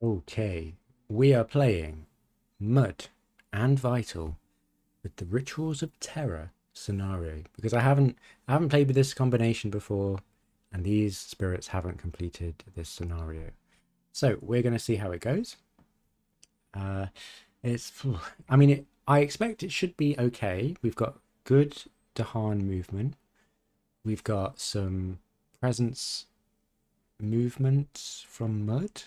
Okay, we are playing Mud and Vital with the Rituals of Terror scenario because I haven't played with this combination before, and these spirits haven't completed this scenario. So we're going to see how it goes. Uh, it's, I mean, I expect it should be okay. We've got good Dahan movement. We've got some presence movement from Mud,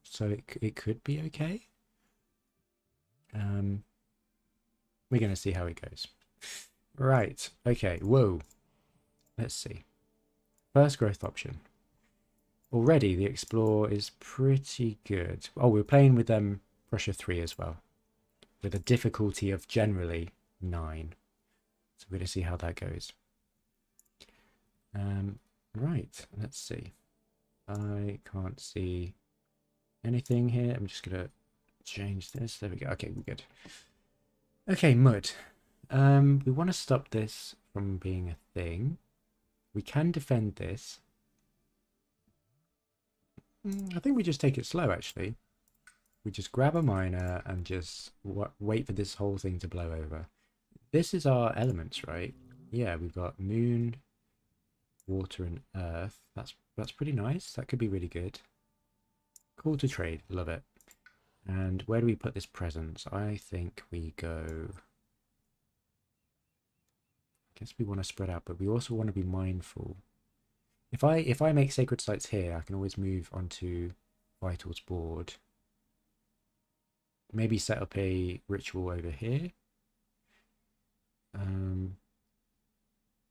so it could be okay. Um, we're going to see how it goes. Right. Okay. Whoa. Let's see. First growth option. Already the Explore is pretty good. Oh, we're playing with Pressure 3 as well, with a difficulty of generally 9. So we're going to see how that goes. Right. Let's see. I can't see anything here. I'm just going to change this. There we go. Okay, we're good. Okay, Mud. We want to stop this from being a thing. We can defend this. I think we just take it slow, actually. We just grab a miner and just wait for this whole thing to blow over. This is our elements, right? Yeah, we've got moon, water, and earth. That's pretty nice. That could be really good. Cool to trade. Love it. And where do we put this presence? I think we go... I guess we want to spread out, but we also want to be mindful. If I make sacred sites here, I can always move onto Vital's board. Maybe set up a ritual over here.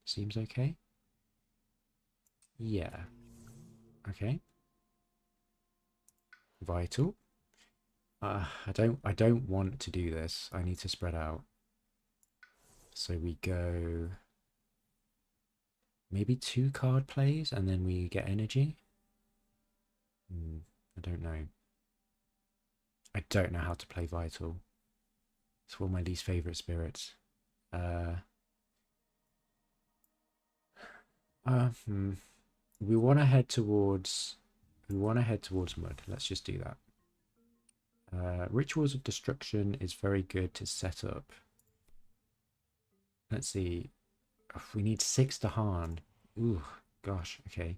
Seems okay. Yeah. Okay. Vital. I don't want to do this. I need to spread out. So we go maybe 2 card plays and then we get energy. I don't know. I don't know how to play Vital. It's one of my least favorite spirits. Uh, we want to head towards Mud. Let's just do that. Rituals of Destruction is very good to set up. Let's see. We need 6 to Dahan. Ooh, gosh. Okay.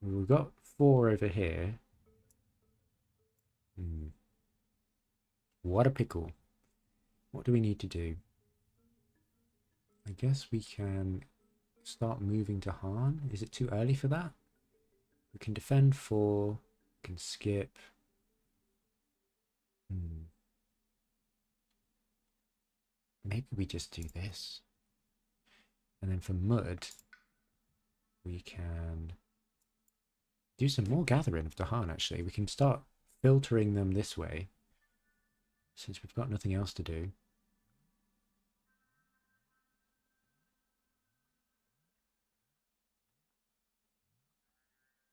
We've got 4 over here. What a pickle. What do we need to do? I guess we can start moving to Han. Is it too early for that? We can defend 4. We can skip. Maybe we just do this. And then for Mud, we can do some more gathering of Dahan, actually. We can start filtering them this way, since we've got nothing else to do.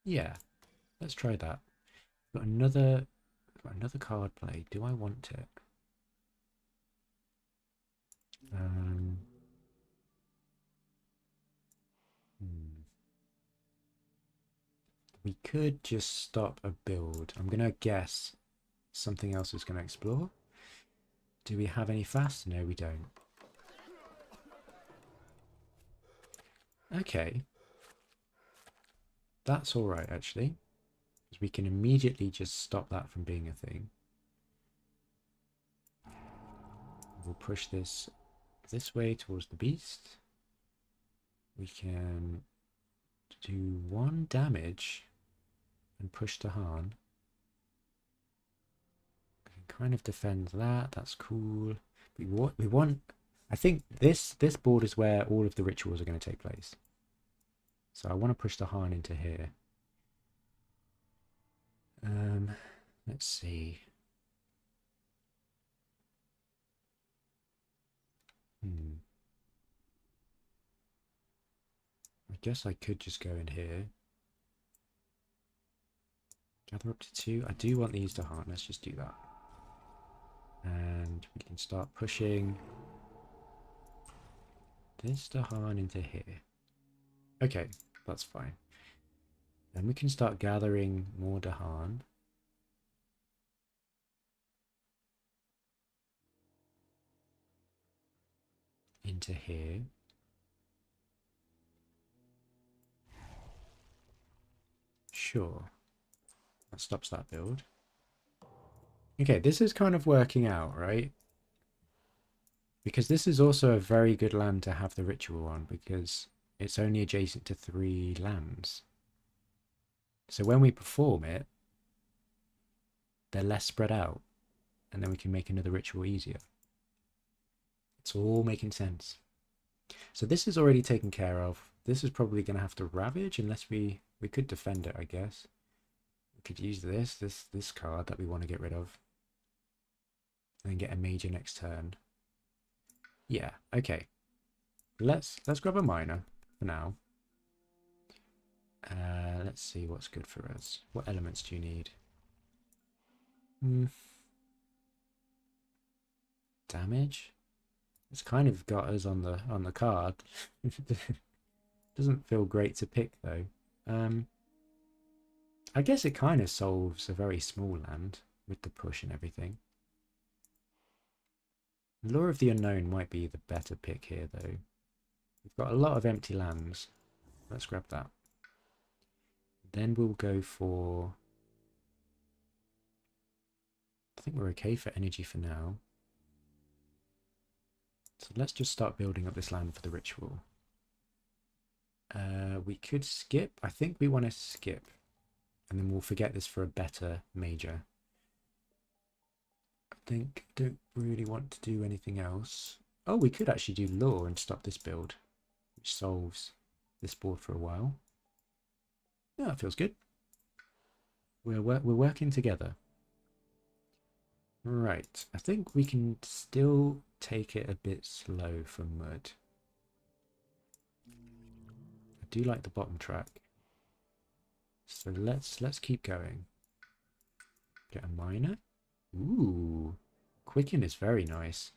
Yeah, let's try that. Got another card play. Do I want it? Um, We could just stop a build. I'm going to guess something else is going to explore. Do we have any fast? No, we don't. Okay. That's all right, actually. Because we can immediately just stop that from being a thing. We'll push this way towards the beast. We can do 1 damage and push Dahan. We can kind of defend that. That's cool. We want. I think this board is where all of the rituals are going to take place. So I want to push Dahan into here. Let's see. I guess I could just go in here. Gather up to 2. I do want these to harm. Let's just do that. And we can start pushing this Dahan into here. Okay, that's fine. Then we can start gathering more Dahan. into here. Sure. That stops that build. Okay, this is kind of working out, right? Because this is also a very good land to have the ritual on, because it's only adjacent to 3 lands. So when we perform it, they're less spread out, and then we can make another ritual easier. It's all making sense. So this is already taken care of. This is probably going to have to ravage, unless we could defend it, I guess. We could use this card that we want to get rid of, and then get a major next turn. Yeah, okay. Let's grab a minor for now. Let's see what's good for us. What elements do you need? Damage. It's kind of got us on the card. Doesn't feel great to pick though. I guess it kind of solves a very small land with the push and everything. Lure of the Unknown might be the better pick here though. We've got a lot of empty lands. Let's grab that. Then we'll go for... I think we're okay for energy for now. So let's just start building up this land for the ritual. We could skip. I think we want to skip. And then we'll forget this for a better major. I don't really want to do anything else. Oh, we could actually do lure and stop this build, which solves this board for a while. Yeah, that feels good. We're working together. Right, I think we can still take it a bit slow for Mud. I do like the bottom track. So let's keep going. Get a minor. Ooh, Quicken is very nice.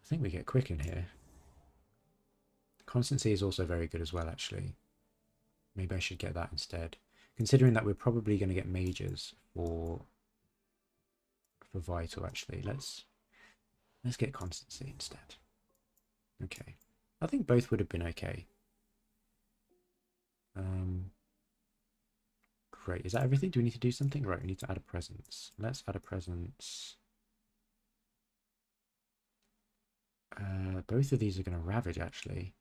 I think we get Quicken here. Constancy is also very good as well, actually. Maybe I should get that instead. Considering that we're probably going to get majors for Vital, actually. Let's get Constancy instead. Okay. I think both would have been okay. Great. Is that everything? Do we need to do something? Right, we need to add a presence. Let's add a presence. Both of these are going to ravage, actually.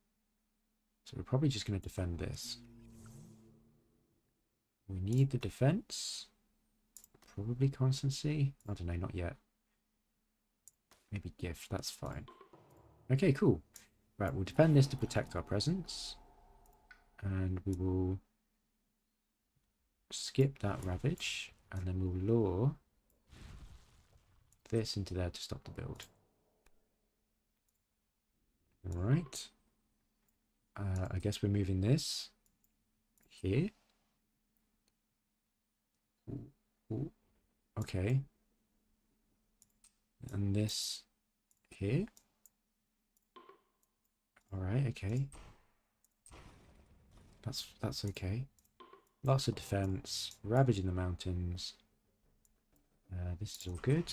So we're probably just going to defend this. We need the defense. Probably Constancy. I don't know, not yet. Maybe Gift, that's fine. Okay, cool. Right, we'll defend this to protect our presence. And we will skip that ravage. And then we'll lure this into there to stop the build. Alright. I guess we're moving this here. Ooh. Okay. And this here. Alright, okay. That's okay. Lots of defense. Ravaging the mountains. This is all good.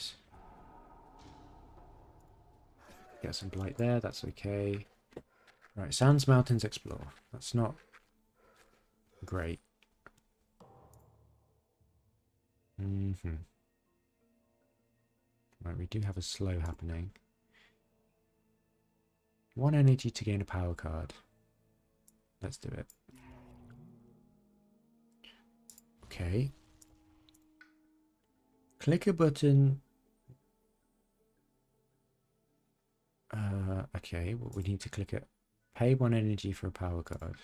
Get some blight there, that's okay. Right, Sands Mountains Explore. That's not great. Right, we do have a slow happening. 1 energy to gain a power card. Let's do it. Okay. Click a button. Okay, well, we need to click it. Pay 1 energy for a power card.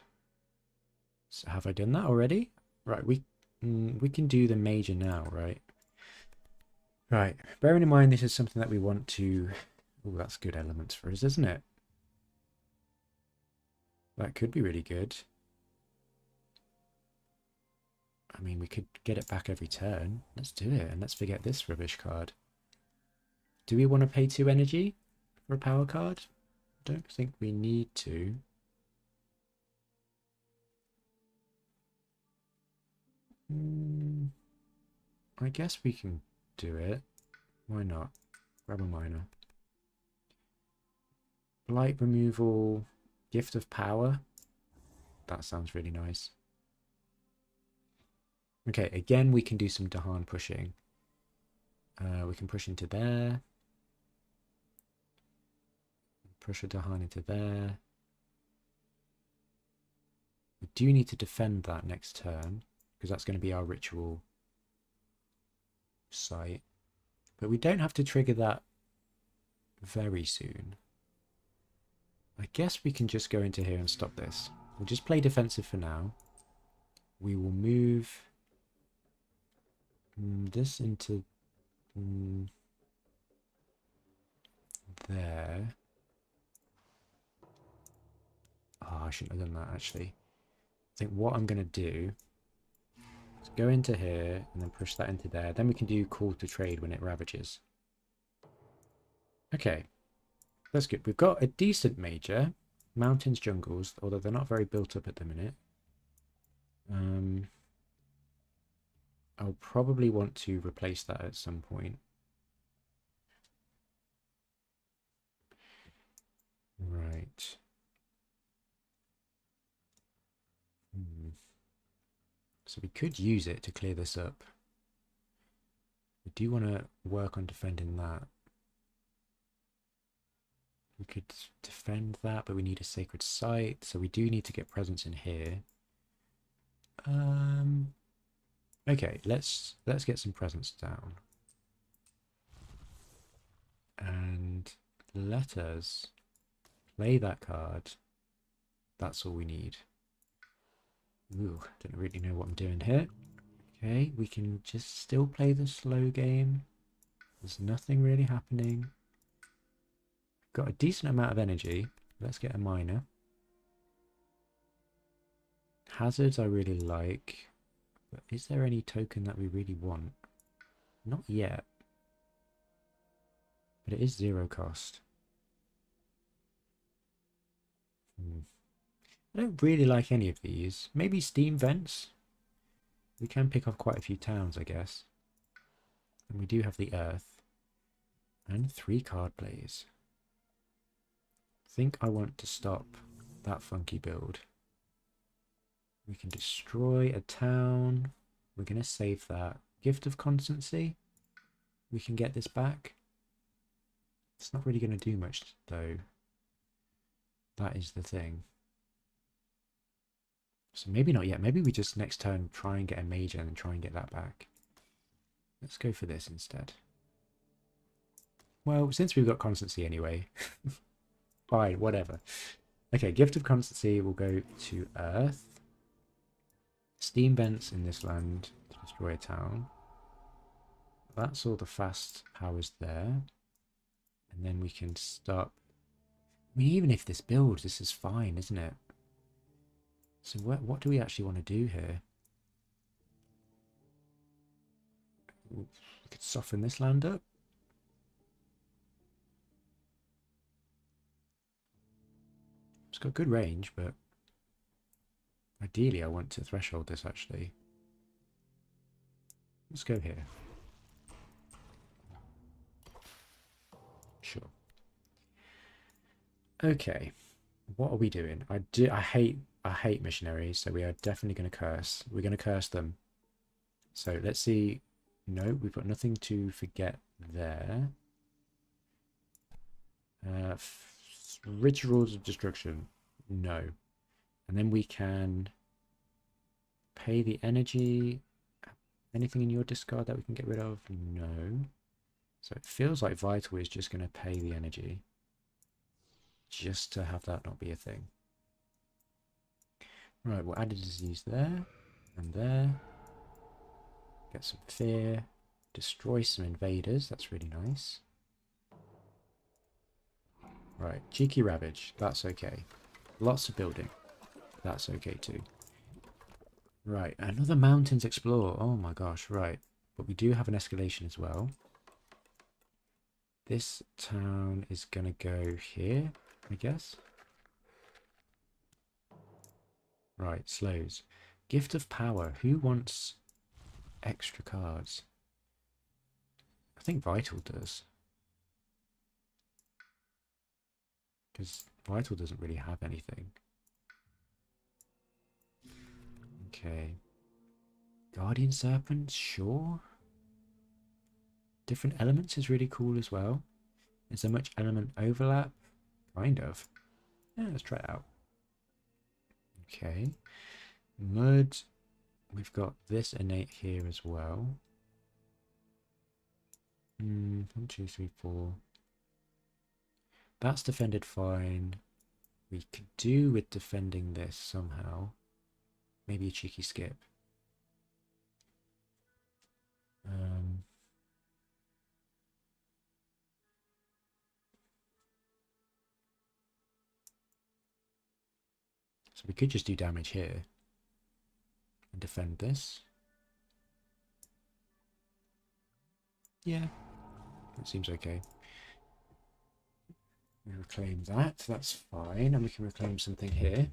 So have I done that already? Right, we can do the major now, right? Right, bearing in mind this is something that we want to... Oh, that's good elements for us, isn't it? That could be really good. I mean, we could get it back every turn. Let's do it, and let's forget this rubbish card. Do we want to pay 2 energy for a power card? Don't think we need to. I guess we can do it. Why not? Grab a minor. Blight removal, gift of power. That sounds really nice. Okay, again, we can do some Dahan pushing. We can push into there. Push a Dahan into there. We do need to defend that next turn, because that's going to be our ritual site. But we don't have to trigger that very soon. I guess we can just go into here and stop this. We'll just play defensive for now. We will move this into there. Oh, I shouldn't have done that actually. I think what I'm going to do is go into here and then push that into there. Then we can do call to trade when it ravages. Okay, that's good. We've got a decent major. Mountains, jungles, although they're not very built up at the minute. I'll probably want to replace that at some point. Right. So we could use it to clear this up. We do want to work on defending that. We could defend that, but we need a sacred site, so we do need to get presence in here. Okay, let's get some presence down. And let us play that card. That's all we need. Ooh, don't really know what I'm doing here. Okay, we can just still play the slow game. There's nothing really happening. Got a decent amount of energy. Let's get a miner. Hazards I really like. But is there any token that we really want? Not yet. But it is 0 cost. I don't really like any of these. Maybe steam vents. We can pick off quite a few towns, I guess. And we do have the earth. And 3 card plays. I think I want to stop that funky build. We can destroy a town. We're going to save that. Gift of Constancy. We can get this back. It's not really going to do much, though. That is the thing. So maybe not yet. Maybe we just next turn try and get a major and try and get that back. Let's go for this instead. Well, since we've got Constancy anyway. Fine, whatever. Okay, Gift of Constancy will go to Earth. Steam vents in this land to destroy a town. That's all the fast powers there. And then we can stop. I mean, even if this builds, this is fine, isn't it? So what do we actually want to do here? We could soften this land up. It's got good range, but ideally I want to threshold this actually. Let's go here. Sure. Okay. What are we doing? I hate missionaries, so we are definitely going to curse. We're going to curse them. So let's see. No, we've got nothing to forget there. Rituals of destruction. No. And then we can pay the energy. Anything in your discard that we can get rid of? No. So it feels like Vital is just going to pay the energy. Just to have that not be a thing. Right, we'll add a disease there and there. Get some fear. Destroy some invaders. That's really nice. Right, cheeky ravage. That's okay. Lots of building. That's okay too. Right, another mountains explore. Oh my gosh, right. But we do have an escalation as well. This town is going to go here, I guess. Right, slows. Gift of power. Who wants extra cards? I think Vital does. Because Vital doesn't really have anything. Okay. Guardian Serpent, sure. Different elements is really cool as well. Is there much element overlap? Kind of. Yeah, let's try it out. Okay. Mud. We've got this innate here as well. 1, 2, 3, 4. That's defended fine. We could do with defending this somehow. Maybe a cheeky skip. So we could just do damage here and defend this. Yeah, that seems okay. We reclaim that, that's fine, and we can reclaim something here.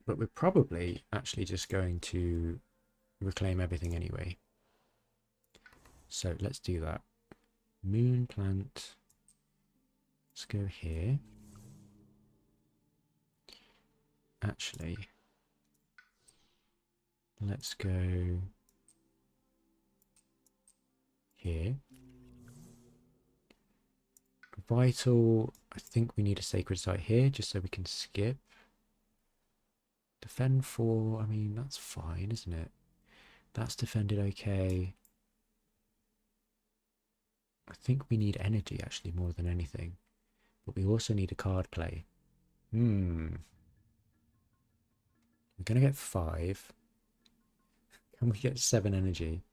But we're probably actually just going to reclaim everything anyway. So let's do that. Moon plant. Let's go here. Actually, let's go here. Vital, I think we need a sacred site here just so we can skip. Defend 4, I mean, that's fine, isn't it? That's defended okay. I think we need energy actually more than anything. But we also need a card play. We're going to get 5. Can we get 7 energy?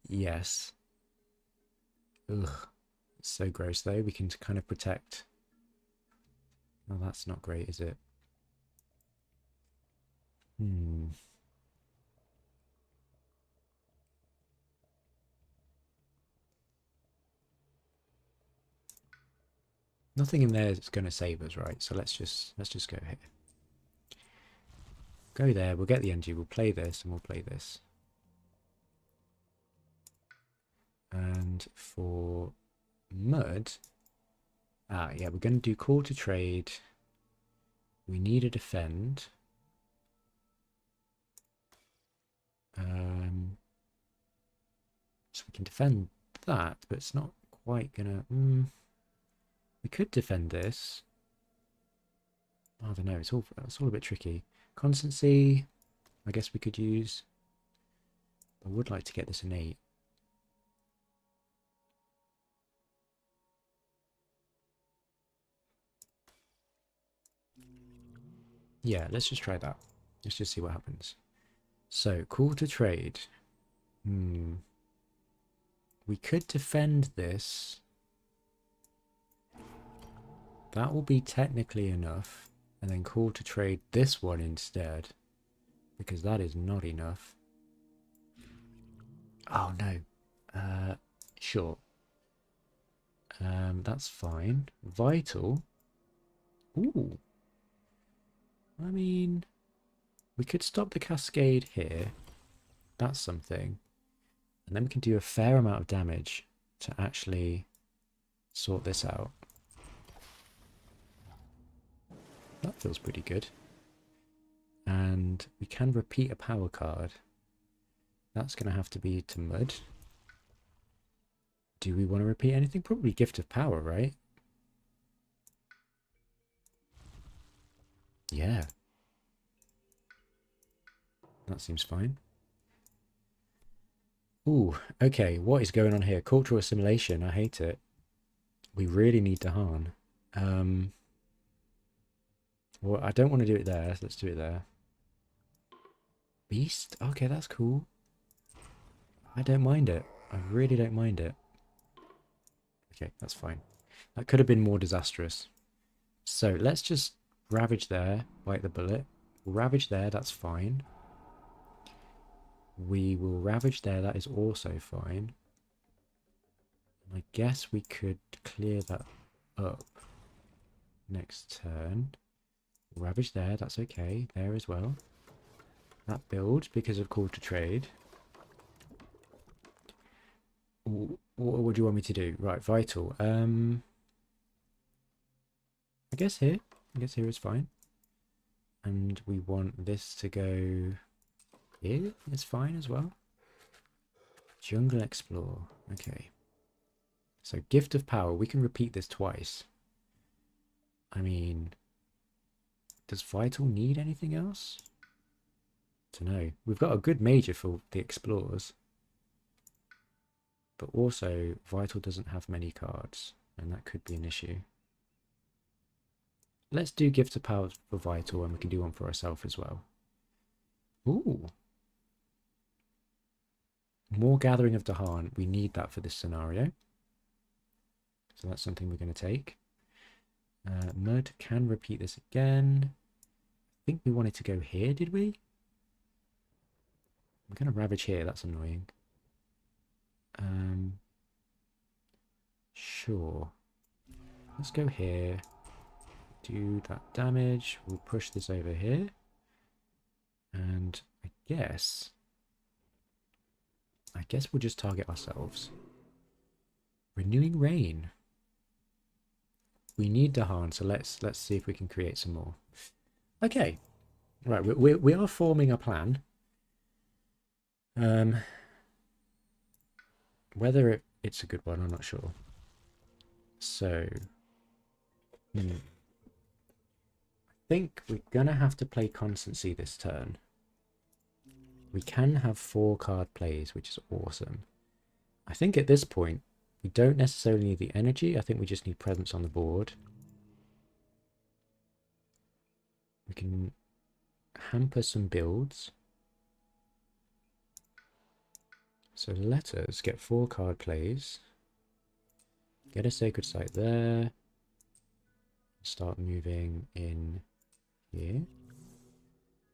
Yes. Ugh. It's so gross though. We can kind of protect. Oh, that's not great, is it? Nothing in there is going to save us, right? So let's just go here. Go there. We'll get the energy. We'll play this and we'll play this. And for mud, yeah, we're going to do call to trade. We need a defend. So we can defend that, but it's not quite gonna. We could defend this. I don't know. It's all a bit tricky. Constancy, I guess we could use. I would like to get this innate. Yeah, let's just try that. Let's just see what happens. So, call to trade. We could defend this. That will be technically enough. And then call to trade this one instead. Because that is not enough. Oh, no. Sure. That's fine. Vital. Ooh. I mean, we could stop the cascade here. That's something. And then we can do a fair amount of damage to actually sort this out. That feels pretty good. And we can repeat a power card. That's going to have to be to mud. Do we want to repeat anything? Probably Gift of Power, right? Yeah. That seems fine. Ooh, okay, what is going on here? Cultural assimilation, I hate it. We really need Dahan. Well, I don't want to do it there. Let's do it there. Beast? Okay, that's cool. I don't mind it. I really don't mind it. Okay, that's fine. That could have been more disastrous. So let's just ravage there, bite the bullet. We'll ravage there, that's fine. We will ravage there, that is also fine. I guess we could clear that up next turn. Ravage there, that's okay. There as well. That builds because of call to trade. What would you want me to do? Right, vital. I guess here. I guess here is fine. And we want this to go here. It's fine as well. Jungle Explore. Okay. So Gift of Power. We can repeat this twice. I mean, does Vital need anything else? I don't know. We've got a good major for the Explorers. But also, Vital doesn't have many cards. And that could be an issue. Let's do Gift of Power for Vital, and we can do one for ourselves as well. Ooh. More Gathering of Dahan. We need that for this scenario. So that's something we're going to take. Mud can repeat this again. I think we wanted to go here, did we? We're going to Ravage here. That's annoying. Sure. Let's go here. Do that damage. We'll push this over here. And I guess we'll just target ourselves. Renewing Rain. We need Dahan, so let's see if we can create some more. Okay. Right, we are forming a plan. Whether it's a good one, I'm not sure. So, I think we're gonna have to play Constancy this turn. We can have 4 card plays, which is awesome. I think at this point, we don't necessarily need the energy. I think we just need presence on the board. We can hamper some builds. So let us get 4 card plays. Get a Sacred Site there. Start moving in here.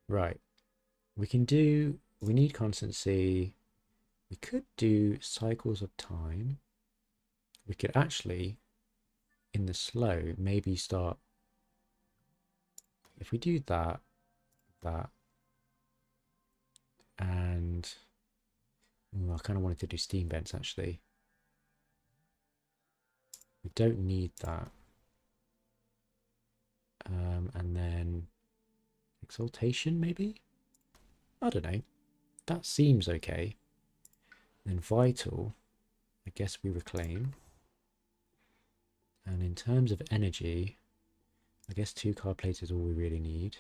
Right. We need Constancy. We could do Cycles of Time. We could actually, in the slow, maybe start, if we do that, and I kind of wanted to do Steam Vents actually. We don't need that. And then Exaltation maybe? I don't know. That seems okay. Then Vital, I guess we Reclaim. And in terms of energy, I guess 2 card plays is all we really need.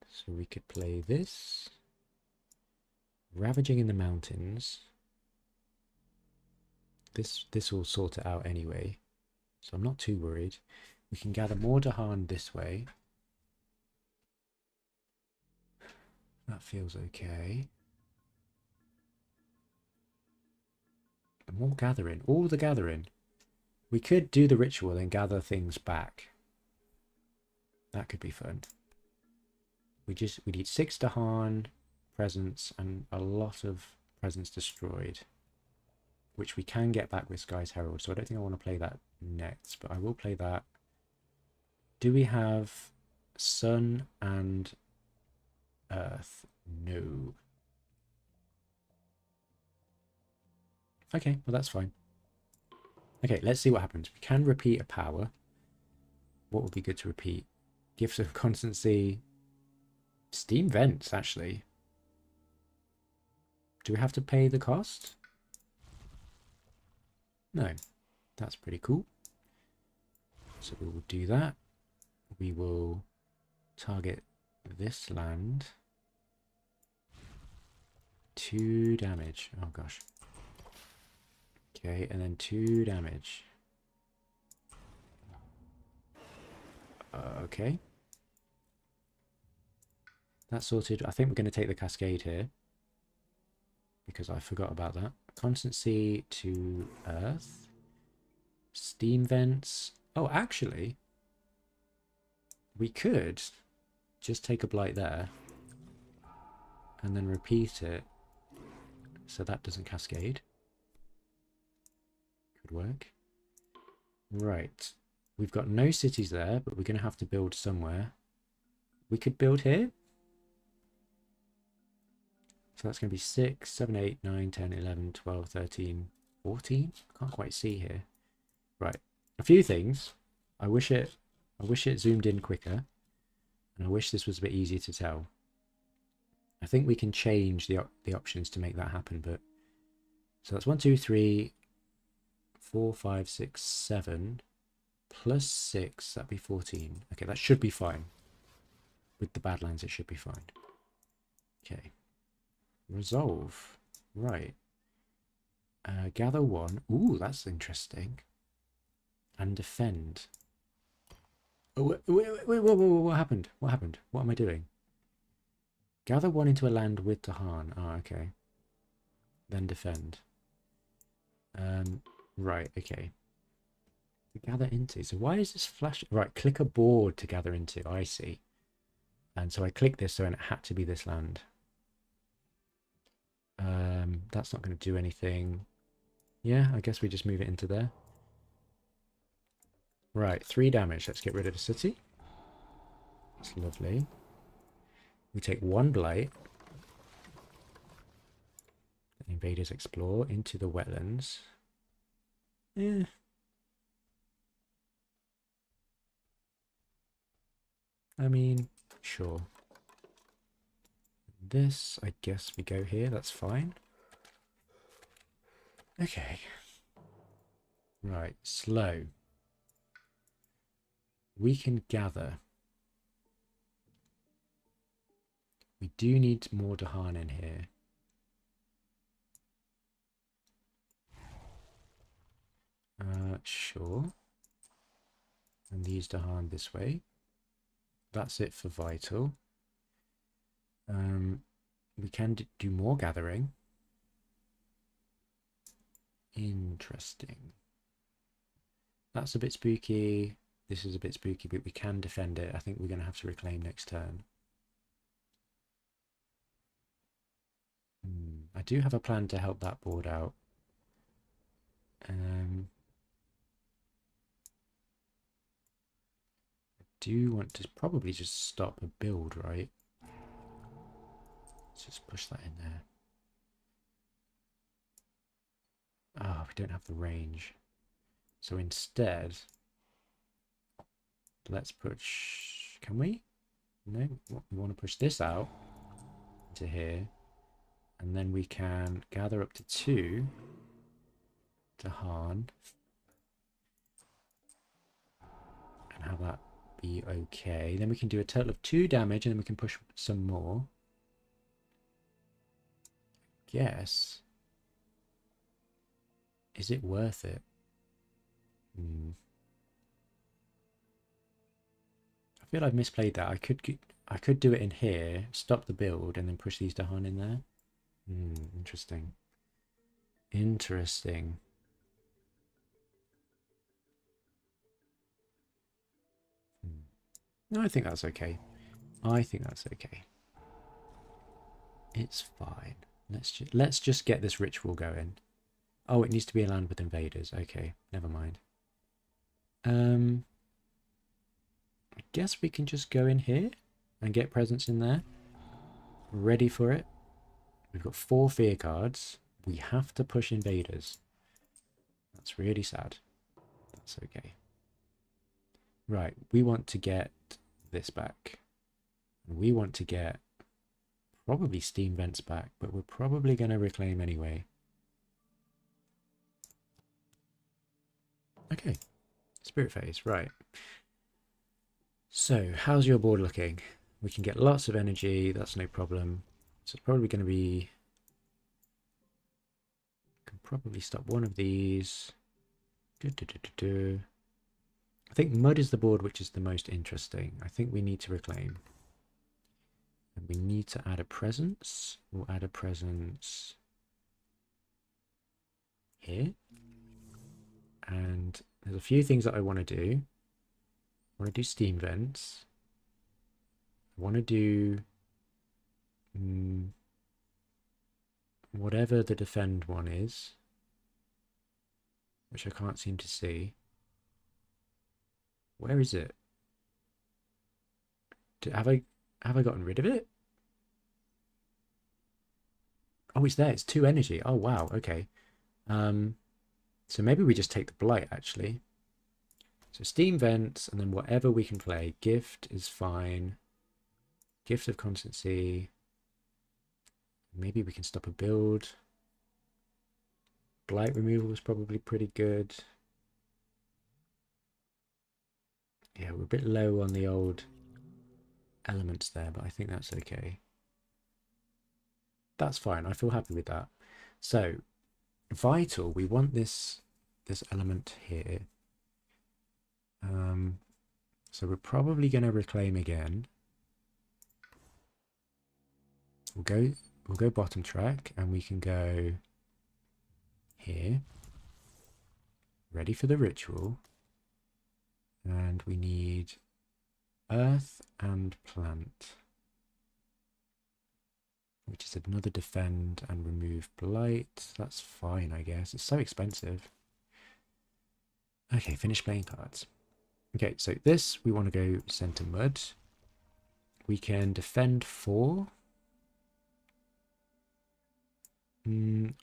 So we could play this. Ravaging in the Mountains. This will sort it out anyway. So I'm not too worried. We can gather more Dahan this way. That feels okay. More gathering. All the gathering. We could do the ritual and gather things back. That could be fun. We need 6 Dahan presents and a lot of presents destroyed, which we can get back with Sky's Herald. So I don't think I want to play that next, but I will play that. Do we have Sun and Earth? No. Okay, well that's fine. Okay, let's see what happens. We can repeat a power. What would be good to repeat? Gifts of Constancy. Steam Vents, actually. Do we have to pay the cost? No. That's pretty cool. So we will do that. We will target this land. 2 damage. Oh gosh. Okay, and then 2 damage. Okay. That's sorted. I think we're going to take the Cascade here, because I forgot about that. Constancy to Earth. Steam Vents. Oh, actually, we could just take a Blight there and then repeat it so that doesn't cascade. Could work. Right. We've got no cities there, but we're going to have to build somewhere. We could build here. So that's going to be 6, 7, 8, 9, 10, 11, 12, 13, 14. Can't quite see here. Right. A few things. I wish it zoomed in quicker, and I wish this was a bit easier to tell. I think we can change the options to make that happen, but so that's 1, 2, 3, 4, 5, 6, 7 plus 6, that'd be 14. Okay, that should be fine. With the Badlands, it should be fine. Okay. Resolve. Right. Gather 1. Ooh, that's interesting. And defend. Oh, wait, what happened? What happened? What am I doing? Gather 1 into a land with Dahan. Oh, okay. Then defend. Right, okay. Gather into. So why is this flash? Right, click a board to gather into. I see. And so I clicked this, so it had to be this land. That's not going to do anything. Yeah, I guess we just move it into there. Right, 3 damage. Let's get rid of the city. That's lovely. We take 1 blight. The invaders explore into the wetlands. Yeah. I mean, sure. This, I guess we go here. That's fine. Okay. Right, slow. We can gather. We do need more Dahan in here. Sure. And these Dahan this way. That's it for vital. We can do more gathering. Interesting. That's a bit spooky. This is a bit spooky, but we can defend it. I think we're going to have to reclaim next turn. I do have a plan to help that board out. I do want to probably just stop a build, right? Let's just push that in there. Oh, we don't have the range. So instead, let's push... Can we? No, we want to push this out to here. And then we can gather up to 2 Dahan. And have that be okay. Then we can do a total of 2 damage and then we can push some more. Guess. Is it worth it? I feel I've misplayed that. I could do it in here, stop the build, and then push these Dahan in there. Interesting. Interesting. No, I think that's okay. I think that's okay. It's fine. Let's just get this ritual going. Oh, it needs to be a land with invaders. Okay, never mind. I guess we can just go in here and get presence in there. Ready for it. We've got 4 fear cards. We have to push invaders. That's really sad. That's okay. Right, we want to get this back. We want to get probably steam vents back, but we're probably going to reclaim anyway. Okay, Spirit Phase, right. So, how's your board looking? We can get lots of energy, that's no problem. So it's probably going to be... Can probably stop one of these. I think mud is the board which is the most interesting. I think we need to reclaim. And we need to add a presence. We'll add a presence here. And there's a few things that I want to do. I want to do steam vents. I want to do whatever the defend one is, which I can't seem to see. Where is it? Have I gotten rid of it? Oh, it's there. It's 2 energy. Oh, wow. Okay. So maybe we just take the blight, actually. So steam vents, and then whatever we can play. Gift is fine. Gift of constancy. Maybe we can stop a build. Blight removal is probably pretty good. Yeah, we're a bit low on the old elements there, but I think that's okay. That's fine. I feel happy with that. So vital, we want this element here. So we're probably going to reclaim again. We'll go bottom track, and we can go here. Ready for the ritual. And we need earth and plant, which is another defend and remove blight. That's fine, I guess. It's so expensive. Okay, finish playing cards. Okay, so this, we want to go center mud. We can defend 4. I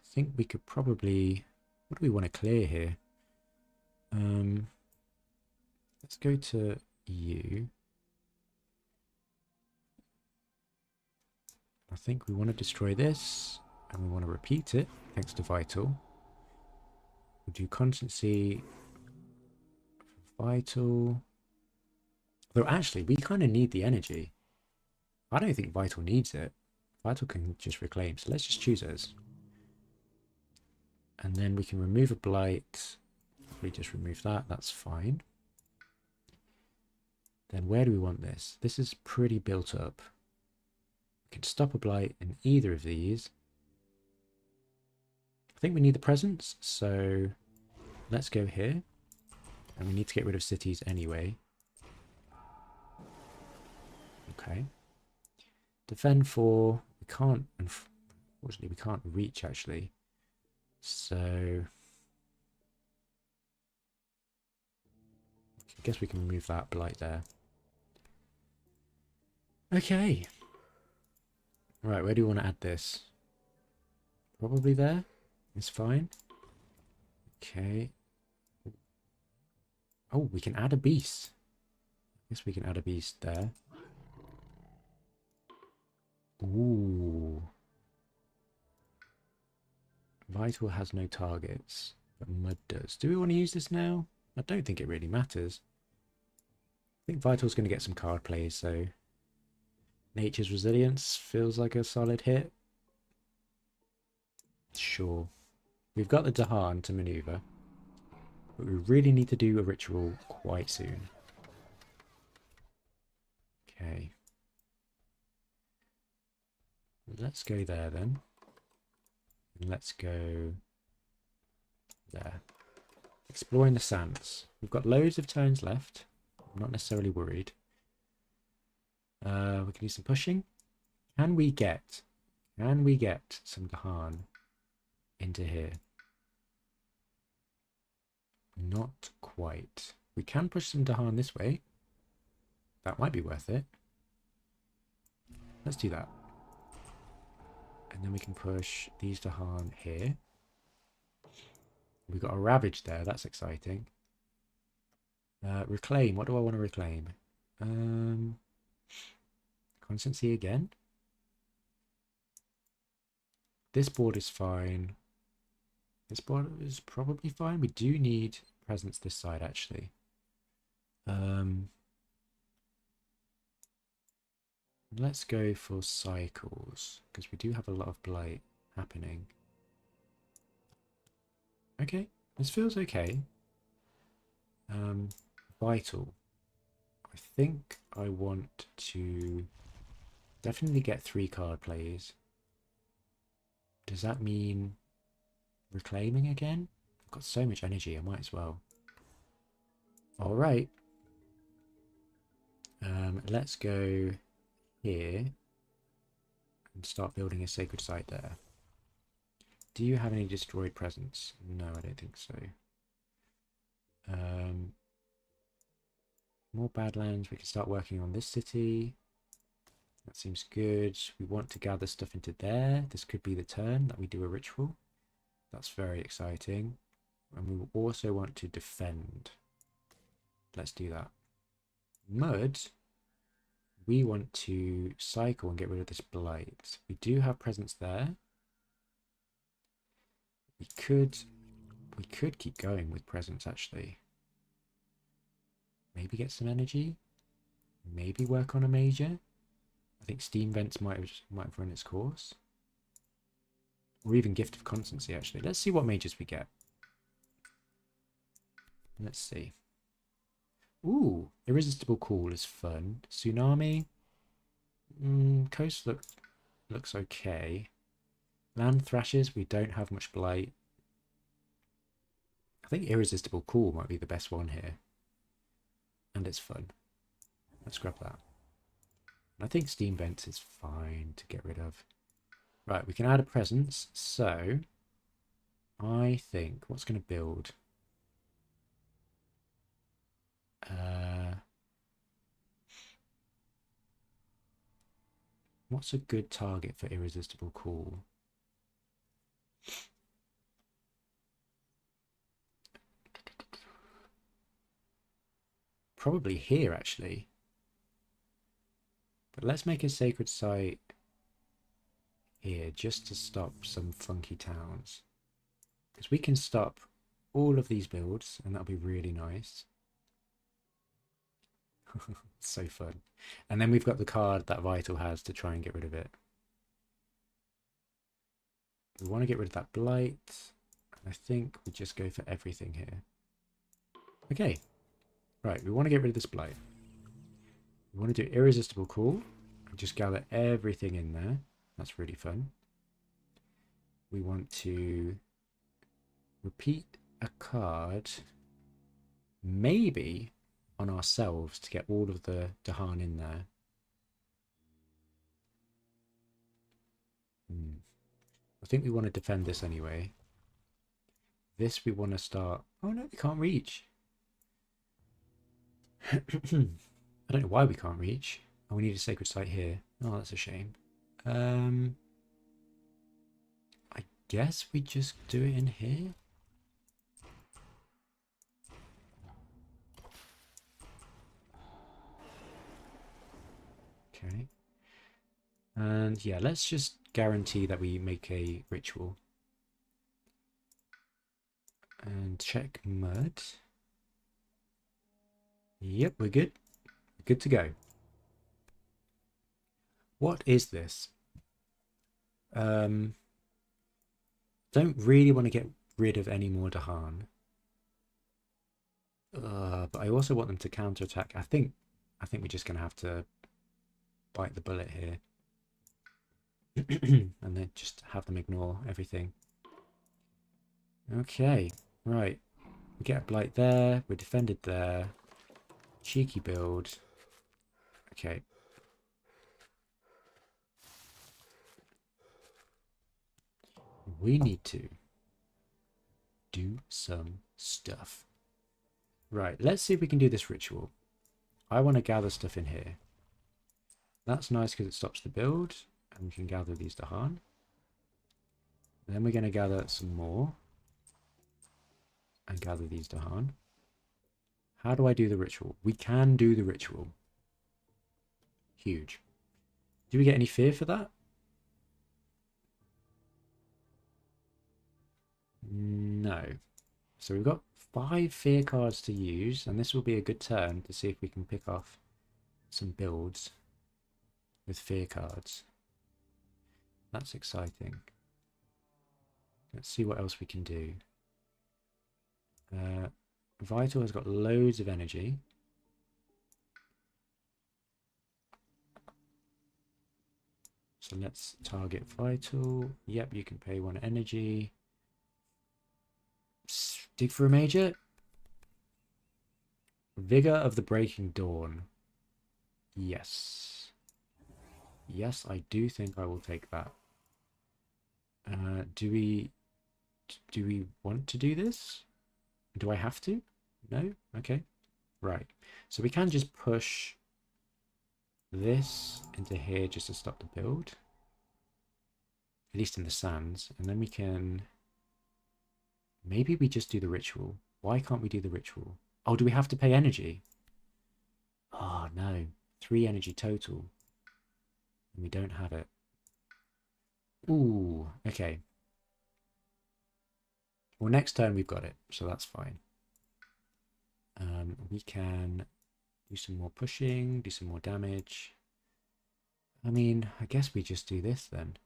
think we could probably... What do we want to clear here? Let's go to you. I think we want to destroy this, and we want to repeat it, thanks to Vital. We'll do Constancy for Vital. Though actually, we kind of need the energy. I don't think Vital needs it. Vital can just reclaim, so let's just choose us. And then we can remove a blight. We just remove that, that's fine. Then where do we want this? This is pretty built up. We can stop a blight in either of these. I think we need the presence, so let's go here. And we need to get rid of cities anyway. Okay. Defend 4. We can't, unfortunately, we can't reach actually. So I guess we can remove that blight there. Okay. Right, where do you want to add this? Probably there. It's fine. Okay. Oh, we can add a beast. I guess we can add a beast there. Ooh. Vital has no targets, but Mud does. Do we want to use this now? I don't think it really matters. I think Vital's going to get some card plays, so Nature's Resilience feels like a solid hit. Sure. We've got the Dahan to maneuver, but we really need to do a ritual quite soon. Okay. Let's go there then. And let's go there. Exploring the sands. We've got loads of turns left. I'm not necessarily worried. We can do some pushing. Can we get some Dahan into here? Not quite. We can push some Dahan this way. That might be worth it. Let's do that. And then we can push these Dahan here. We've got a Ravage there. That's exciting. Reclaim. What do I want to reclaim? Constancy again. This board is fine. This board is probably fine. We do need presence this side, actually. Let's go for cycles, because we do have a lot of blight happening. Okay, this feels okay. Vital. I think I want to definitely get 3 card plays. Does that mean reclaiming again? I've got so much energy, I might as well. Alright. Let's go here and start building a sacred site there. Do you have any destroyed presence? No, I don't think so. More Badlands. We can start working on this city. That seems good. We want to gather stuff into there. This could be the turn that we do a ritual. That's very exciting. And we also want to defend. Let's do that. Mud, we want to cycle and get rid of this blight. We do have presence there. We could keep going with presence actually. Maybe get some energy. Maybe work on a major. I think steam vents might have run its course. Or even gift of constancy actually. Let's see what majors we get. Let's see. Ooh, irresistible cool is fun. Tsunami. Coast looks okay. Land thrashes, we don't have much blight. I think irresistible cool might be the best one here. And it's fun. Let's grab that. I think steam vents is fine to get rid of. Right, we can add a presence. So I think what's going to build? What's a good target for irresistible cool? Probably here actually. But let's make a sacred site here just to stop some funky towns. Because we can stop all of these builds and that'll be really nice. So fun. And then we've got the card that Vital has to try and get rid of it. We want to get rid of that blight. I think we just go for everything here. Okay. Right, we want to get rid of this blight. We want to do irresistible cool. And just gather everything in there. That's really fun. We want to repeat a card. Maybe on ourselves to get all of the Dahan in there. I think we want to defend this anyway. This we want to start. Oh no, we can't reach. I don't know why we can't reach. Oh, we need a sacred site here. Oh, that's a shame. I guess we just do it in here. Okay. And yeah, let's just guarantee that we make a ritual. And check mud. Yep, we're good. We're good to go. What is this? Don't really want to get rid of any more Dahan. But I also want them to counterattack. I think we're just gonna have to bite the bullet here. And then just have them ignore everything. Okay, right. We get a blight there. We're defended there. Cheeky build. Okay. We need to do some stuff. Right, let's see if we can do this ritual. I want to gather stuff in here. That's nice because it stops the build. And we can gather these Dahan. Then we're going to gather some more. And gather these Dahan. How do I do the ritual? We can do the ritual. Huge. Do we get any fear for that? No. So we've got 5 fear cards to use. And this will be a good turn to see if we can pick off some builds with fear cards. That's exciting. Let's see what else we can do. Vital has got loads of energy. So let's target Vital. Yep, you can pay 1 energy. Dig for a major. Vigor of the Breaking Dawn. Yes. Yes, I do think I will take that. Do we want to do this? Do I have to? No? Okay. Right. So we can just push this into here just to stop the build. At least in the sands. And then we can... Maybe we just do the ritual. Why can't we do the ritual? Oh, do we have to pay energy? Oh, no. 3 energy total. And we don't have it. Ooh, okay. Well, next turn we've got it, so that's fine. We can do some more pushing, do some more damage. I mean, I guess we just do this then.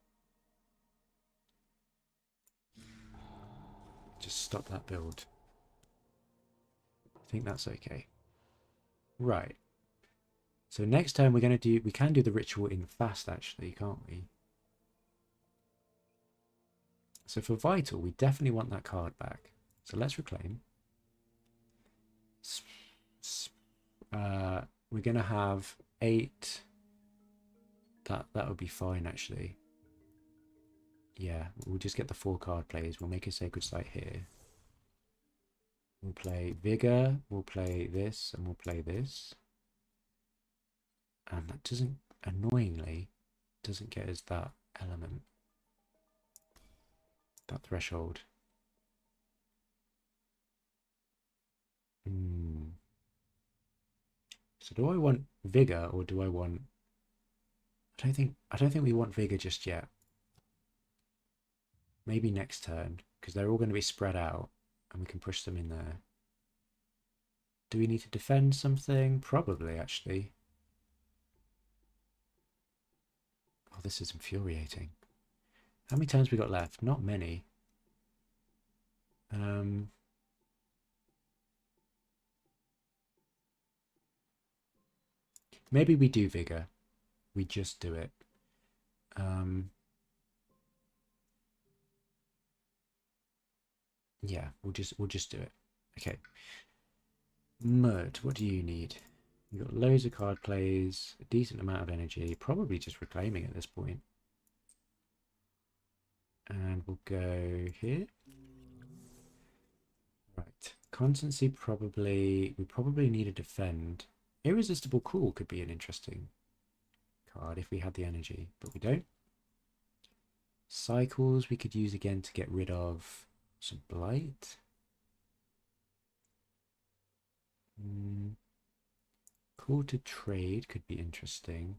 Just stop that build. I think that's okay. Right. So next turn we can do the ritual in fast actually, can't we? So for vital, we definitely want that card back. So let's reclaim. We're gonna have 8. That would be fine actually. Yeah, we'll just get the 4 card plays. We'll make a sacred site here. We'll play Vigor, we'll play this, and we'll play this. And that doesn't, annoyingly, doesn't get us that element. That threshold. So do I want Vigor or do I want... I don't think we want Vigor just yet. Maybe next turn, because they're all going to be spread out and we can push them in there. Do we need to defend something? Probably, actually. Oh, this is infuriating. How many turns we got left? Not many. Maybe we do Vigor. We just do it. Yeah, we'll just do it. Okay. Mud, what do you need? You've got loads of card plays, a decent amount of energy, probably just reclaiming at this point. And we'll go here. Right. Constancy probably... We probably need a defend. Irresistible Cool could be an interesting card if we had the energy, but we don't. Cycles we could use again to get rid of some blight. Call to trade could be interesting.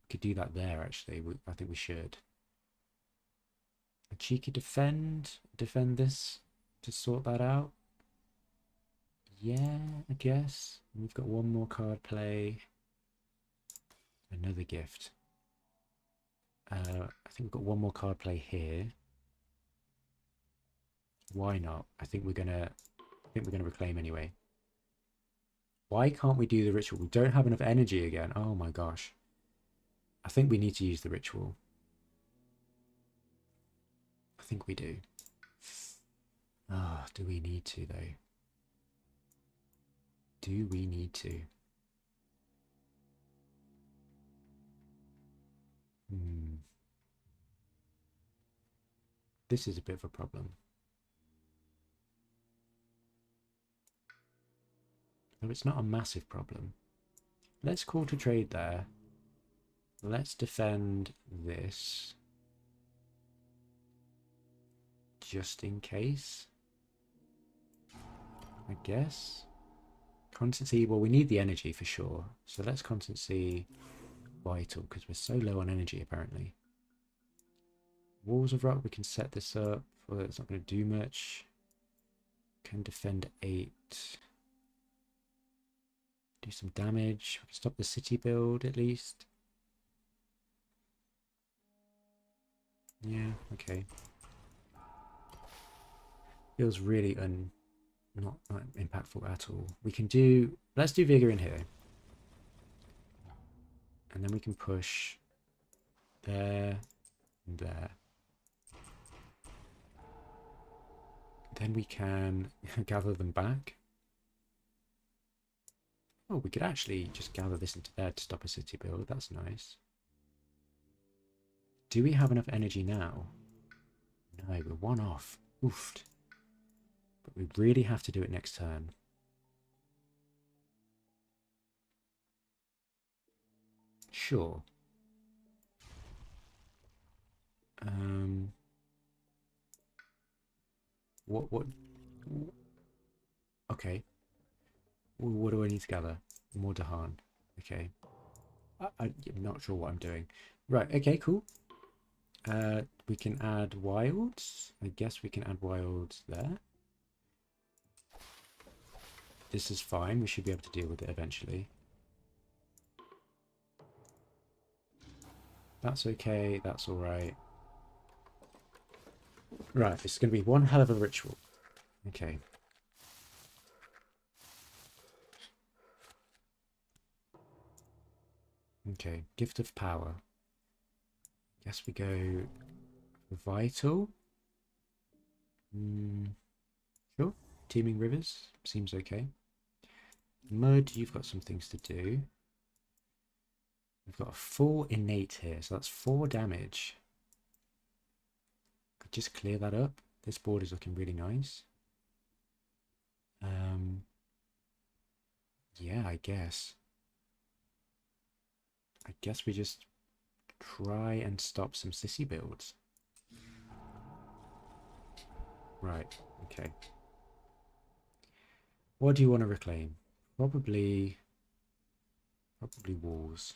We could do that there actually. I think we should. A cheeky defend this to sort that out. Yeah, I guess. We've got one more card play. Another gift. I think we've got one more card play here. Why not? I think we're gonna reclaim anyway. Why can't we do the ritual? We don't have enough energy again. Oh my gosh. I think we need to use the ritual. I think we do. Ah, do we need to though? Do we need to? This is a bit of a problem. No, it's not a massive problem. Let's call to trade there. Let's defend this. Just in case. I guess. Constancy, well, we need the energy for sure. So let's Constancy vital, because we're so low on energy apparently. Walls of Rock, we can set this up. Well, it's not going to do much. Can defend 8. Do some damage. We can stop the city build at least. Yeah, okay. Feels really not impactful at all. We can do... Let's do Vigor in here. And then we can push there and there. Then we can gather them back. Oh, we could actually just gather this into there to stop a city build. That's nice. Do we have enough energy now? No, we're 1 off. Oofed. But we really have to do it next turn. Sure. What? Okay. Ooh, what do I need to gather? More Dahan. Okay. I'm not sure what I'm doing. Right, okay, cool. We can add wilds. I guess we can add wilds there. This is fine. We should be able to deal with it eventually. That's okay. That's all right. Right, it's going to be one hell of a ritual. Okay. Okay, Gift of Power. Guess we go Vital. Sure. Teeming Rivers. Seems okay. Mud, you've got some things to do. We've got a full innate here, so that's 4 damage. Could just clear that up. This board is looking really nice. Yeah, I guess. I guess we just try and stop some sissy builds. Right, okay. What do you want to reclaim? Probably walls.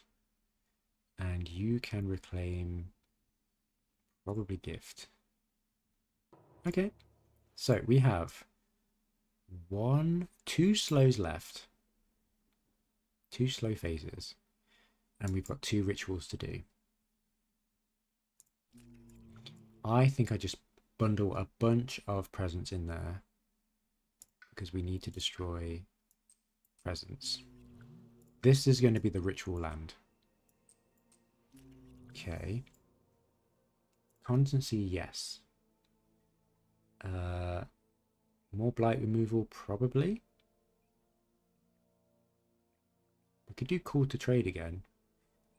And you can reclaim probably gift. Okay. So we have 2 slows left. 2 slow phases. And we've got 2 rituals to do. I think I just bundle a bunch of presents in there because we need to destroy presents. This is going to be the ritual land. Okay. Constancy, yes. More blight removal, probably. We could do call to trade again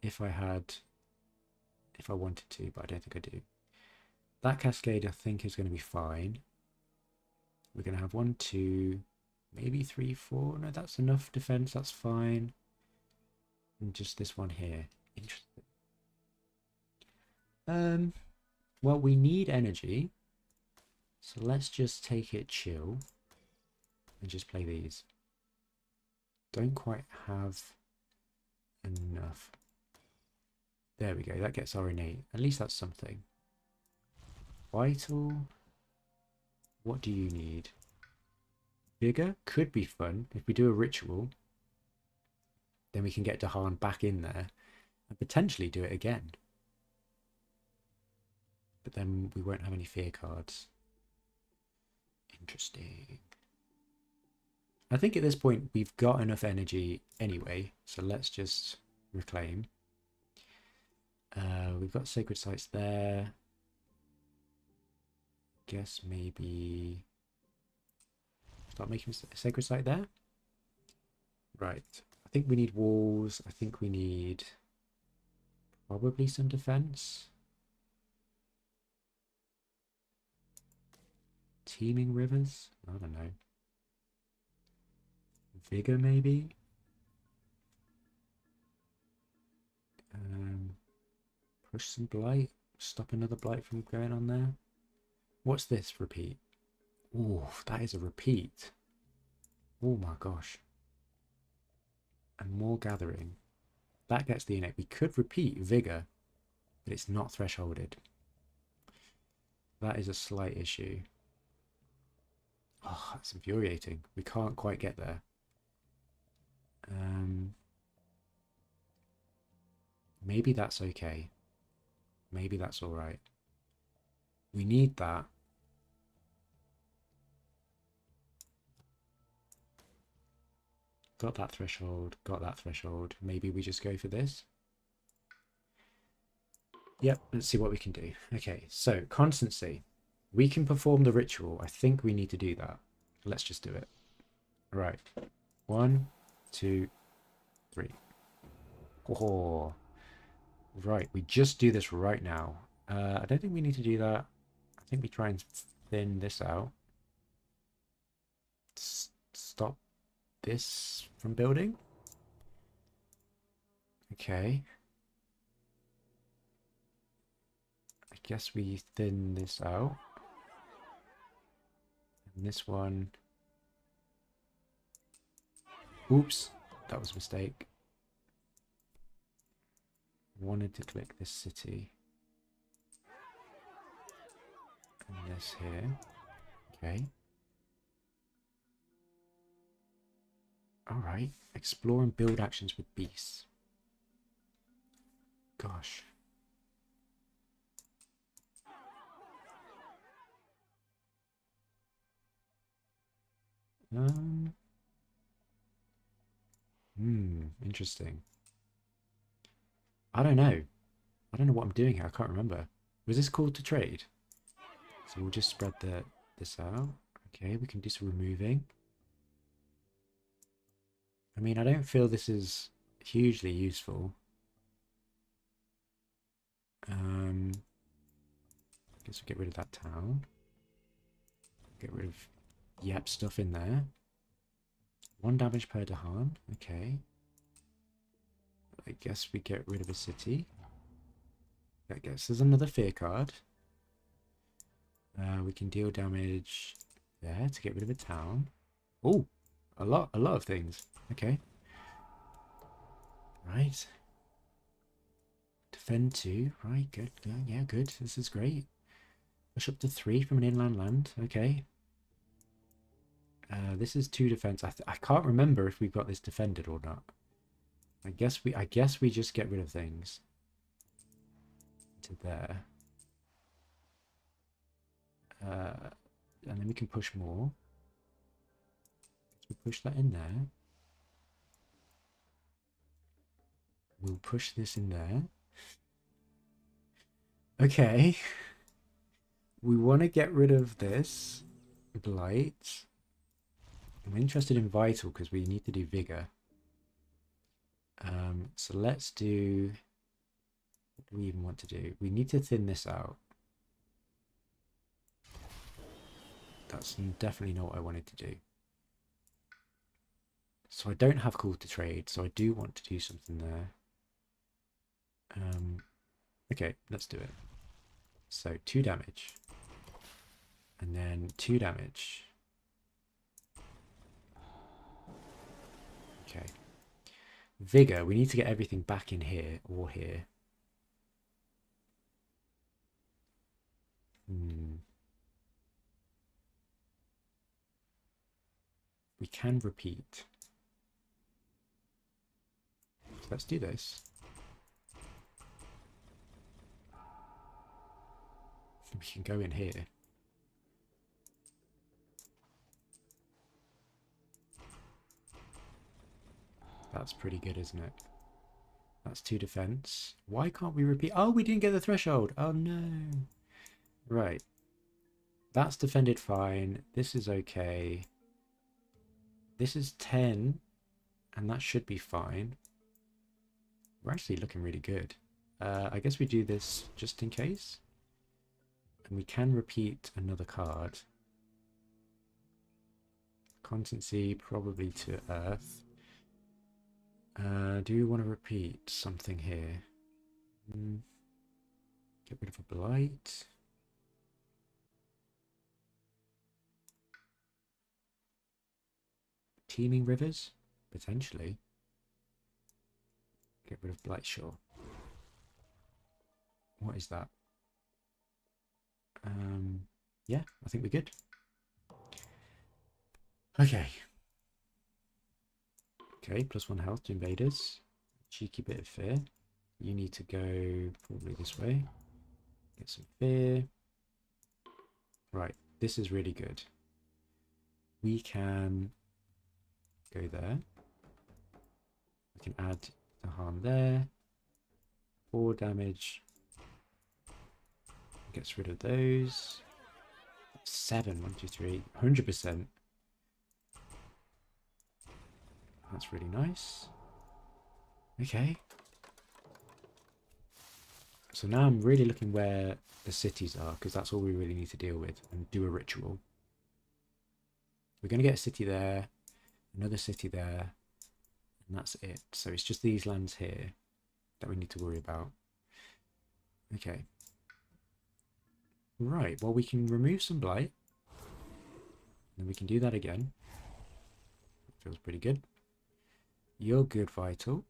if I wanted to, but I don't think I do. That cascade, I think, is going to be fine. We're going to have 1, 2, maybe 3, 4. No, that's enough defense. That's fine. And just this one here. Interesting. Well, we need energy. So let's just take it chill and just play these. Don't quite have enough. There we go. That gets our innate. At least that's something. Vital. What do you need? Vigor could be fun. If we do a ritual, then we can get Dahan back in there and potentially do it again. But then we won't have any fear cards. Interesting. I think at this point we've got enough energy anyway, so let's just reclaim. We've got sacred sites there. Guess maybe start making a sacred site there. Right. I think we need walls. I think we need probably some defense. Teeming rivers? I don't know. Vigor, maybe? Push some blight. Stop another blight from going on there. What's this? Repeat. Oh, that is a repeat. Oh my gosh. And more gathering. That gets the innate. We could repeat Vigor, but it's not thresholded. That is a slight issue. Oh, that's infuriating. We can't quite get there. Maybe that's okay. Maybe that's all right. We need that. Got that threshold. Got that threshold. Maybe we just go for this. Yep, let's see what we can do. Okay, so constancy. We can perform the ritual. I think we need to do that. Let's just do it. Right. 1, 2, 3. Oh. Right, we just do this right now. I don't think we need to do that. I think we try and thin this out. Stop this from building. Okay. I guess we thin this out. And this one. Oops, that was a mistake. Wanted to click this city. And this here. Okay. Alright. Explore and build actions with beasts. Gosh. Interesting. I don't know. I don't know what I'm doing here. I can't remember. Was this called to trade? So we'll just spread this out. Okay, we can do some removing. I mean, I don't feel this is hugely useful. Guess we'll get rid of that town. Get rid of yep stuff in there. 1 damage per Dahan. Okay. I guess we get rid of a city. I guess there's another fear card. We can deal damage there to get rid of a town. Oh, a lot of things. Okay. Right. Defend 2. Right, good. Yeah, good. This is great. Push up to 3 from an inland land. Okay. This is 2 defense. I can't remember if we've got this defended or not. I guess we just get rid of things. To there. And then we can push more. So we push that in there. We'll push this in there. Okay. We want to get rid of this blight. I'm interested in vital because we need to do vigor. So let's do... What do we even want to do? We need to thin this out. That's definitely not what I wanted to do. So I don't have call to trade, so I do want to do something there. Okay, let's do it. So 2 damage. And then 2 damage. Okay. Vigor, we need to get everything back in here or here. We can repeat. So let's do this. We can go in here. That's pretty good, isn't it? That's 2 defense. Why can't we repeat? Oh, we didn't get the threshold. Oh, no. Right. That's defended fine. This is okay. This is 10. And that should be fine. We're actually looking really good. I guess we do this just in case. And we can repeat another card. Constancy, probably to Earth. Do we want to repeat something here? Get rid of a blight. Teeming rivers? Potentially. Get rid of Blightshore. What is that? Yeah, I think we're good. Okay. Okay, +1 health to invaders. Cheeky bit of fear. You need to go probably this way. Get some fear. Right, this is really good. We can go there. We can add the harm there. 4 damage. Gets rid of those. 7, 1, 2, 3, 100%. That's really nice. Okay. So now I'm really looking where the cities are, because that's all we really need to deal with, and do a ritual. We're going to get a city there, another city there, and that's it. So it's just these lands here that we need to worry about. Okay. Right, well, we can remove some blight. And we can do that again. Feels pretty good. You're good, Vital.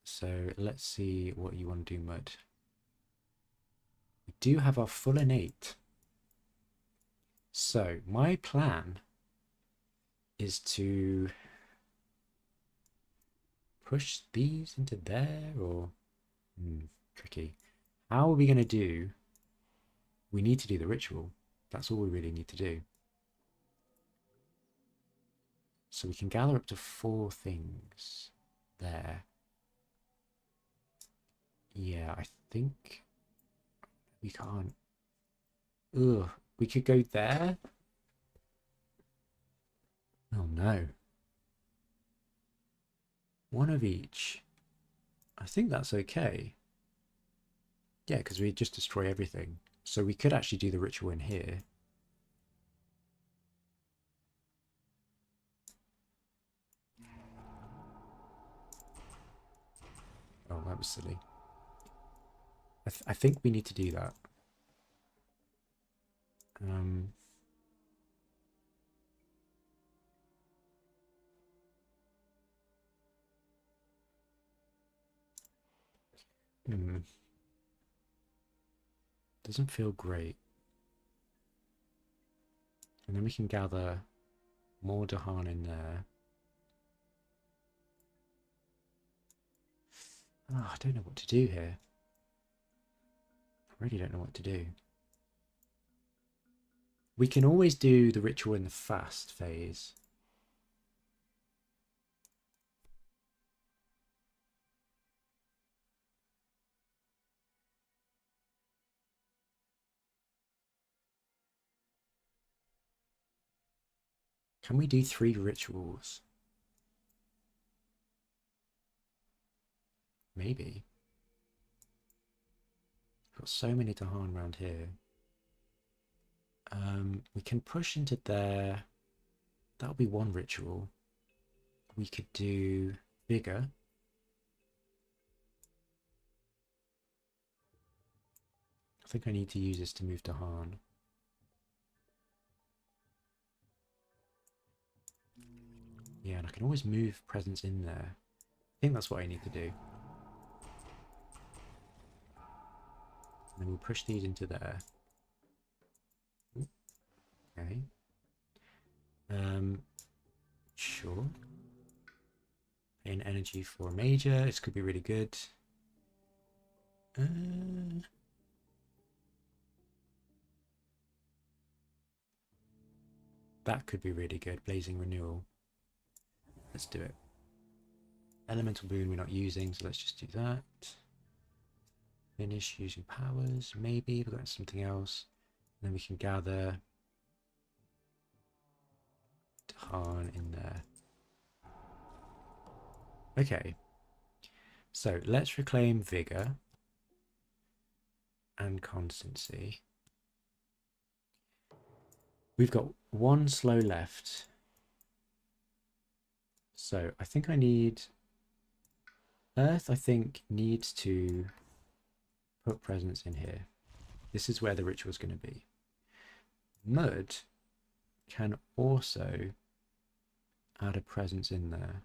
So let's see what you want to do, Mud. We do have our full innate. So my plan is to push these into there, or tricky. How are we going to do? We need to do the ritual. That's all we really need to do. So we can gather up to 4 things there. Yeah, I think we can't. Ugh, we could go there. Oh no. One of each. I think that's okay. Yeah, because we just destroy everything. So we could actually do the ritual in here. Oh, that was silly. I think we need to do that. Doesn't feel great. And then we can gather more Dahan in there. Oh, I don't know what to do here. I really don't know what to do. We can always do the ritual in the fast phase. Can we do 3 rituals? Maybe. Got so many Dahan around here. We can push into there. That'll be 1 ritual. We could do bigger. I think I need to use this to move Dahan. Yeah, and I can always move presents in there. I think that's what I need to do. And then we'll push these into there. Ooh, okay. Sure. Paying energy for a major. This could be really good. That could be really good. Blazing Renewal. Let's do it. Elemental Boon we're not using, so let's just do that. Finish using powers, maybe. We've got something else. And then we can gather Dahan in there. Okay. So let's reclaim Vigor and Constancy. We've got 1 slow left. So I think I need... Earth, I think, needs to put presents in here. This is where the ritual is going to be. Mud can also add a presence in there.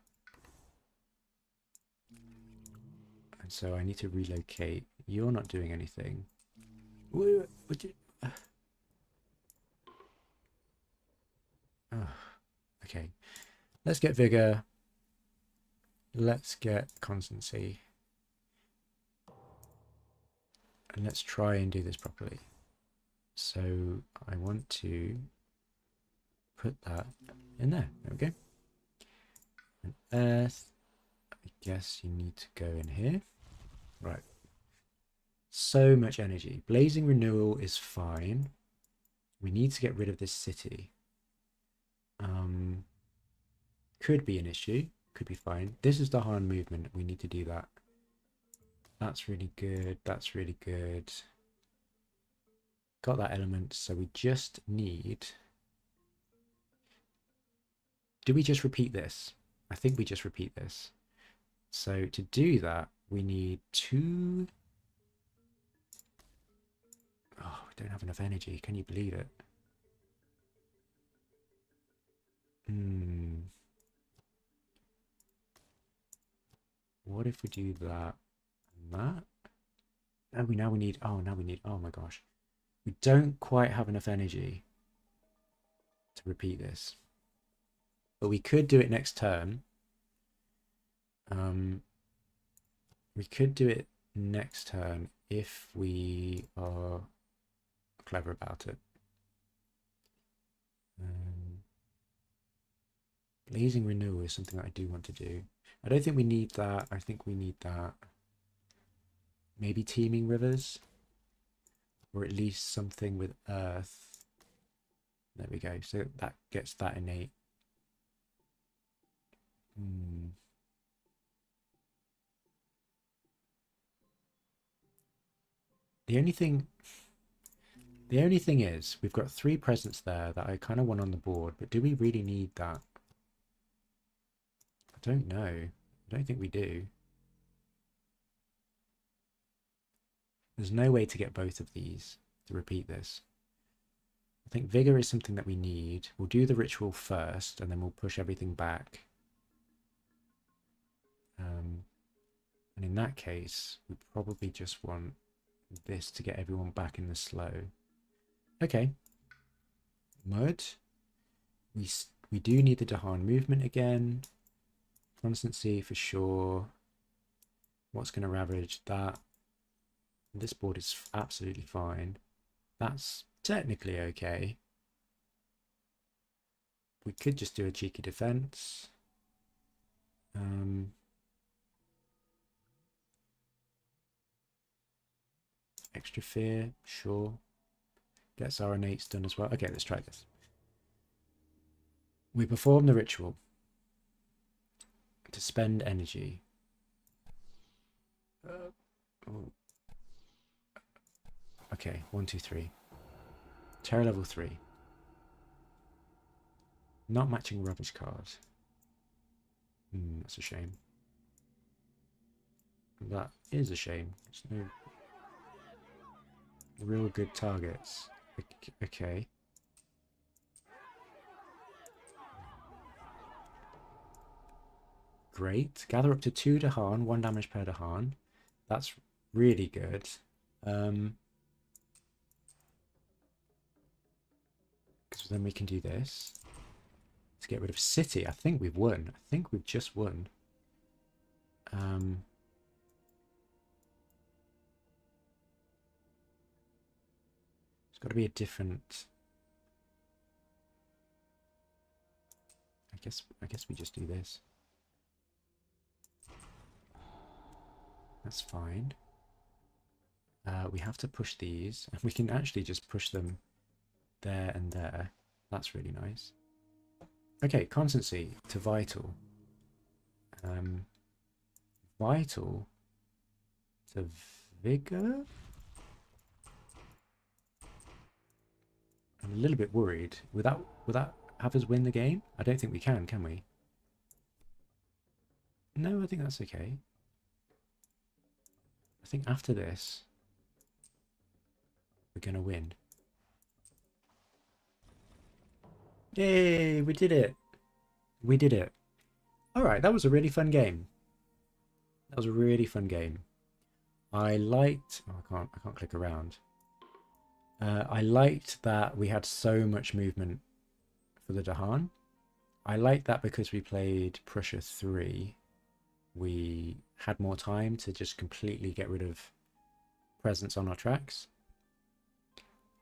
And so I need to relocate. You're not doing anything. Would you... Oh, okay. Let's get Vigor. Let's get Constancy. And let's try and do this properly. So I want to put that in there. There we go. And Earth, I guess you need to go in here. Right. So much energy. Blazing Renewal is fine. We need to get rid of this city. Could be an issue. Could be fine. This is the Han movement. We need to do that. That's really good. That's really good. Got that element. So we just need... Do we just repeat this? I think we just repeat this. So to do that, we need 2... Oh, we don't have enough energy. Can you believe it? what if we do that and that? Oh, now we need, oh my gosh. We don't quite have enough energy to repeat this. But we could do it next turn. We could do it next turn if we are clever about it. Blazing Renewal is something that I do want to do. I don't think we need that. I think we need that. Maybe Teeming Rivers, or at least something with Earth. There we go. So that gets that innate. The only thing is we've got 3 presents there that I kind of want on the board, but do we really need that? I don't know. I don't think we do. There's no way to get both of these to repeat this. I think Vigor is something that we need. We'll do the ritual first, and then we'll push everything back. And in that case, we probably just want this to get everyone back in the slow. Okay. Mud. We do need the Dahan movement again. Constancy for sure. What's going to ravage that? This board is absolutely fine. That's technically okay. We could just do a cheeky defense. Extra fear, sure. Gets our innates done as well. Okay, let's try this. We perform the ritual to spend energy. Okay, 1, 2, 3. Terror level 3. Not matching rubbish card. That's a shame. That is a shame. There's no real good targets. Okay. Great. Gather up to 2 Dahan, 1 damage per Dahan. That's really good. Because then we can do this to get rid of City. I think we've won. I think we've just won. It's got to be a different. I guess we just do this. That's fine. We have to push these, and we can actually just push them there and there. That's really nice. Okay, Constancy to Vital. Vital to Vigor? I'm a little bit worried. Will that have us win the game? I don't think we can we? No, I think that's okay. I think after this, we're going to win. Yay, we did it. We did it. All right, that was a really fun game. That was a really fun game. I liked, oh, I can't click around. I liked that we had so much movement for the Dahan. I liked that because we played Prussia 3, we had more time to just completely get rid of presence on our tracks.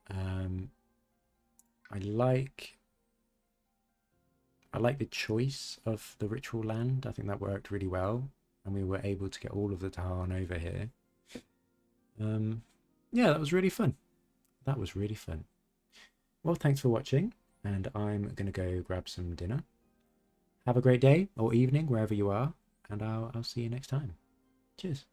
I like the choice of the ritual land. I think that worked really well, and we were able to get all of the Dahan over here. Yeah, that was really fun. That was really fun. Well, thanks for watching, and I'm going to go grab some dinner. Have a great day or evening, wherever you are, and I'll see you next time. Cheers.